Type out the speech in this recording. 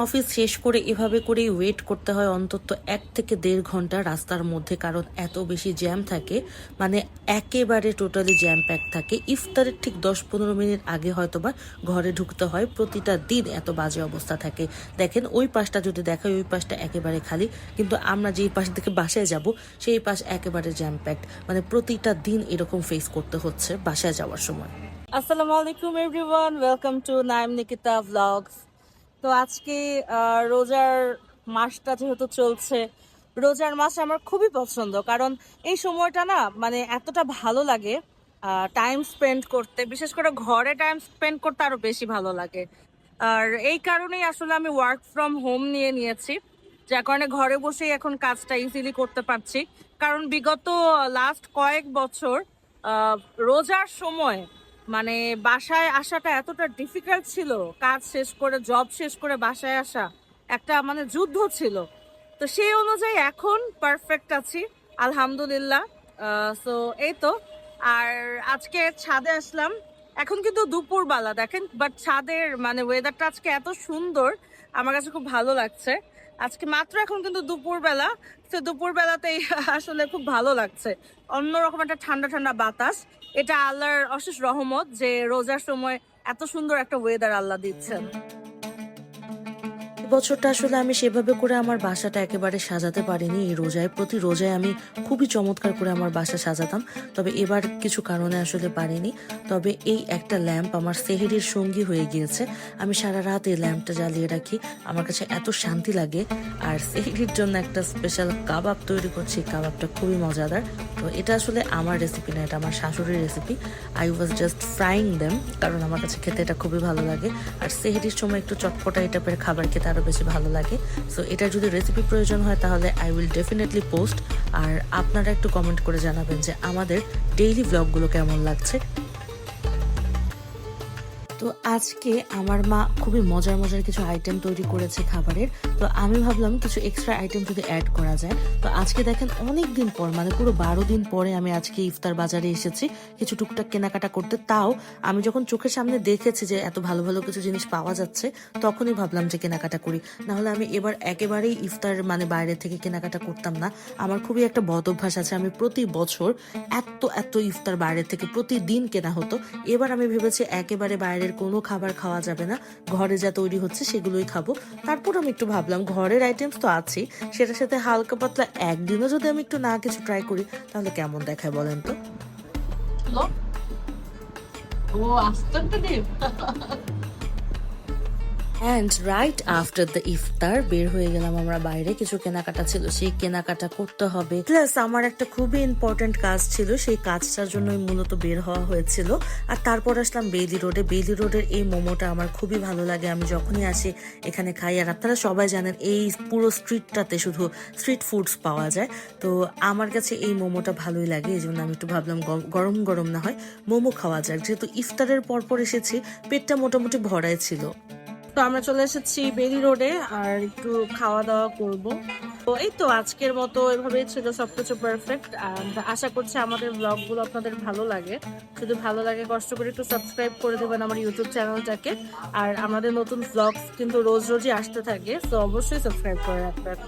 Office শেষ করে এভাবে করেই ওয়েট করতে হয় অন্তত 1 থেকে 1.5 ঘন্টা রাস্তার মধ্যে, কারণ এত বেশি জ্যাম থাকে, মানে একেবারে টোটালি জ্যাম প্যাক থাকে। ইফতারের ঠিক 10-15 মিনিট আগে হয়তোবা ঘরে ঢুকতে হয়। প্রতিটা দিন এত বাজে অবস্থা থাকে। দেখেন ওই পাশটা যদি দেখায়, ওই পাশটা একেবারে খালি, কিন্তু আমরা যেই পাশ থেকে বাসায় যাব সেই পাশ একেবারে জ্যাম প্যাকড। মানে প্রতিটা দিন এরকম ফেস করতে হচ্ছে বাসায় যাওয়ার সময়। আসসালামু আলাইকুম everyone, welcome to Naim Nikita vlogs. তো আজকে রোজার মাসটা যেহেতু চলছে, রোজার মাস আমার খুবই পছন্দ, কারণ এই সময়টা না মানে এতটা ভালো লাগে টাইম স্পেন্ড করতে, বিশেষ করে ঘরে টাইম স্পেন্ড করতে আরো বেশি ভালো লাগে। আর এই কারণেই আসলে আমি ওয়ার্ক ফ্রম হোম নিয়েছি, যার কারণে ঘরে বসেই এখন কাজটা ইজিলি করতে পারছি। কারণ বিগত লাস্ট কয়েক বছর রোজার সময় মানে বাসায় আসাটা এতটা ডিফিকাল্ট ছিল, কাজ শেষ করে জব শেষ করে বাসায় আসা একটা মানে যুদ্ধ ছিল। তো সেই অনুযায়ী এখন পারফেক্ট আছি আলহামদুলিল্লাহ। সো এই তো। আর আজকে ছাদে আসলাম, এখন কিন্তু দুপুরবেলা দেখেন, বাট ছাদের মানে ওয়েদারটা আজকে এত সুন্দর, আমার কাছে খুব ভালো লাগছে। আজকে মাত্র এখন কিন্তু দুপুরবেলা, তো দুপুরবেলাতেই আসলে খুব ভালো লাগছে। অন্যরকম একটা ঠান্ডা ঠান্ডা বাতাস, এটা আল্লাহর অশেষ রহমত যে রোজার সময় এত সুন্দর একটা ওয়েদার আল্লাহ দিচ্ছেন। বছরটা আসলে আমি সেভাবে করে আমার বাসাটা একেবারে সাজাতে পারিনি। এই রোজায়, প্রতি রোজায় আমি খুবই চমৎকার করে আমার বাসা সাজাতাম, তবে এবার কিছু কারণে আসলে পারিনি। তবে এই একটা ল্যাম্প আমার সেহরির সঙ্গী হয়ে গিয়েছে। আমি সারা রাত এই ল্যাম্পটা জ্বালিয়ে রাখি, আমার কাছে এত শান্তি লাগে। আর সেহরির জন্য একটা স্পেশাল কাবাব তৈরি করছি, কাবাবটা খুবই মজাদার। তো এটা আসলে আমার রেসিপি না, এটা আমার শাশুড়ির recipe. I was just frying them, কারণ আমার কাছে খেতে এটা খুবই ভালো লাগে। আর সেহরির সময় একটু চটপটা এই টাইপের খাবার খেতে আরো বেশি ভালো লাগে। সো এটা যদি রেসিপি প্রয়োজন হয় তাহলে আই উইল ডেফিনেটলি পোস্ট। আর আপনারা একটু কমেন্ট করে জানাবেন যে আমাদের ডেইলি ব্লগগুলো কেমন লাগছে। তো আজকে আমার মা খুবই মজার মজার কিছু আইটেম তৈরি করেছে খাবারের। তো আমি ভাবলাম কিছু এক্সট্রা আইটেম যদি অ্যাড করা যায়। তো আজকে দেখেন অনেক দিন পর, মানে পুরো 12 দিন পরে আমি আজকে ইফতার বাজারে এসেছি কিছু টুকটাক কেনাকাটা করতে। তাও আমি যখন চোখের সামনে দেখেছি যে এত ভালো ভালো কিছু জিনিস পাওয়া যাচ্ছে, তখনই ভাবলাম যে কেনাকাটা করি। নাহলে আমি এবার একেবারেই ইফতার মানে বাইরে থেকে কেনাকাটা করতাম না। আমার খুবই একটা বদ অভ্যাস আছে, আমি প্রতি বছর এত এত ইফতার বাইরে থেকে প্রতিদিন কেনা হতো। এবার আমি ভেবেছি একেবারে বাইরে কোনো খাবার খাওয়া যাবে না, ঘরে যা তৈরি হচ্ছে সেগুলোই খাবো। তারপর আমি একটু ভাবলাম ঘরের আইটেমস তো আছেই, সেটার সাথে হালকা পাতলা একদিনও যদি আমি একটু না কিছু ট্রাই করি তাহলে কেমন দেখায় বলেন তো। ও আস্তে অ্যান্ড রাইট আফটার দ্য ইফতার বের হয়ে গেলাম আমরা বাইরে, কিছু কেনাকাটা ছিল সেই কেনাকাটা করতে হবে, প্লাস আমার একটা খুবই ইম্পর্টেন্ট কাজ ছিল, সেই কাজটার জন্যই মূলত বের হওয়া হয়েছিল। আর তারপর আসলাম বেইলি রোডে। বেইলি রোডের এই মোমোটা আমার খুবই ভালো লাগে, আমি যখনই আসি এখানে খাই। আর আপনারা সবাই জানেন এই পুরো স্ট্রিটটাতে শুধু স্ট্রিট ফুডস পাওয়া যায়, তো আমার কাছে এই মোমোটা ভালোই লাগে। এই জন্য আমি একটু ভাবলাম গরম গরম না হয় মোমো খাওয়া যাক, যেহেতু ইফতারের পর এসেছি, পেটটা মোটামুটি ভরাই ছিল। তো আমরা চলে এসেছি বেরি রোডে, আর একটু খাওয়া দাওয়া করব। তো এই তো আজকের মতো এভাবেই ছিল, সবকিছু পারফেক্ট। আশা করছি আমাদের ব্লগগুলো আপনাদের ভালো লাগে। যদি ভালো লাগে কষ্ট করে একটু সাবস্ক্রাইব করে দেবেন আমার ইউটিউব চ্যানেলটাকে। আর আমাদের নতুন ব্লগস কিন্তু রোজ রোজই আসতে থাকে, তো অবশ্যই সাবস্ক্রাইব করে রাখবেন।